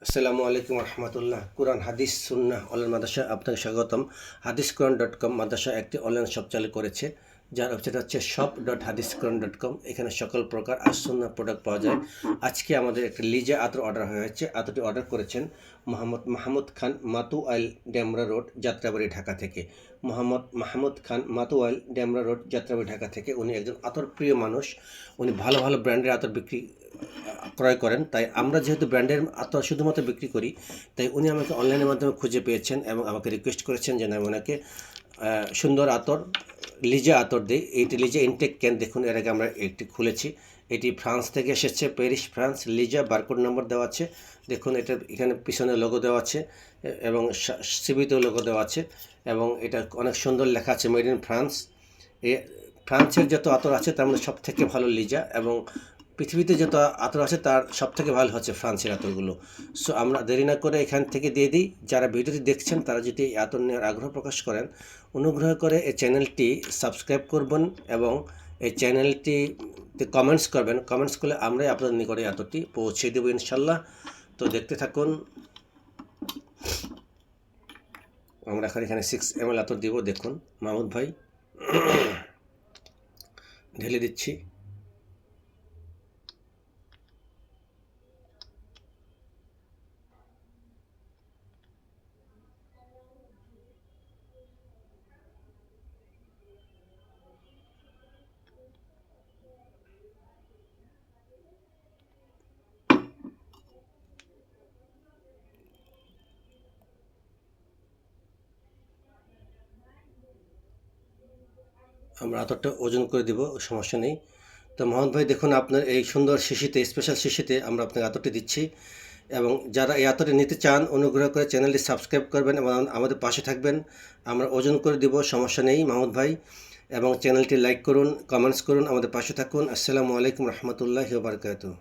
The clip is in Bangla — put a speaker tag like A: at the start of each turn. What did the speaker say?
A: আসসালামু আলাইকুম রহমতুল্লাহ। কোরআন হাদিস সুন্নাহ অনলাইন মাদ্রাসা আপনাকে স্বাগতম। hadisquran.com মাদ্রাসা একটি অনলাইন শপ চালু করেছে, যার ওয়েবসাইট হচ্ছে shop.hadisquran.com। এখানে সকল প্রকার সুন্নাহ প্রোডাক্ট পাওয়া যায়। আজকে আমাদের একটি লিজা আতর অর্ডার হয়েছে। আতরটি অর্ডার করেছেন মাহমুদ খান মাতুয়াইল ডেমরা রোড, যাত্রাবাড়ি, ঢাকা থেকে। মাহমুদ খান মাতুয়াইল ডেমরা রোড, যাত্রাবাড়ি, ঢাকা থেকে। উনি একজন আতর প্রিয় মানুষ। উনি ভালো ভালো ব্র্যান্ডের আতর ক্রয় করেন। তাই আমরা যেহেতু ব্র্যান্ডের আতর শুধুমাত্র বিক্রি করি, তাই উনি আমাকে অনলাইনের মাধ্যমে খুঁজে পেয়েছেন এবং আমাকে রিকোয়েস্ট করেছেন যেন আমি ওনাকে সুন্দর আতর লিজা আতর দিই। এইটি লিজা ইনটেক ক্যান, দেখুন এর আগে আমরা একটি খুলেছি। এটি ফ্রান্স থেকে এসেছে, প্যারিস, ফ্রান্স। লিজা বারকোড নম্বর দেওয়া আছে, দেখুন এটা এখানে পিছনে লোগো দেওয়া আছে এবং সিবিতেও লোগো দেওয়া আছে এবং এটা অনেক সুন্দর লেখা আছে মেড ইন ফ্রান্স। ফ্রান্সের যত আতর আছে তার মধ্যে সবথেকে ভালো লিজা, এবং পৃথিবীতে যত আতর আছে তার সবথেকে ভালো হচ্ছে ফ্রান্সের আতরগুলো। সো আমরা দেরি না করে এখান থেকে দিয়ে দিই। যারা ভিডিওটি দেখছেন তারা যদি এই আতর নেওয়ার আগ্রহ প্রকাশ করেন, অনুগ্রহ করে এই চ্যানেলটি সাবস্ক্রাইব করবেন এবং এই চ্যানেলটিতে কমেন্টস করবেন। কমেন্টস করলে আমরাই আপনাদের নিকটে আতরটি পৌঁছে দেবো ইনশাল্লাহ। তো দেখতে থাকুন। আমরা এখানে 6 ml আতর দিব। দেখুন মাহমুদ ভাই ঢেলে দিচ্ছি। আমরা আতরটা ওজন করে দেব, সমস্যা নেই। তো মোহাম্মদ ভাই দেখুন, আপনার এই সুন্দর শিশিতে, স্পেশাল শিশিতে আমরা আপনাকে আতরটি দিচ্ছি। এবং যারা এই আতরটি নিতে চান, অনুগ্রহ করে চ্যানেলটি সাবস্ক্রাইব করবেন এবং আমাদের পাশে থাকবেন। আমরা ওজন করে দেব, সমস্যা নেই মাহমুদ ভাই। এবং চ্যানেলটি লাইক করুন, কমেন্টস করুন, আমাদের পাশে থাকুন। আসসালামু আলাইকুম রহমতুল্লাহি ওয়া বারাকাতুহু।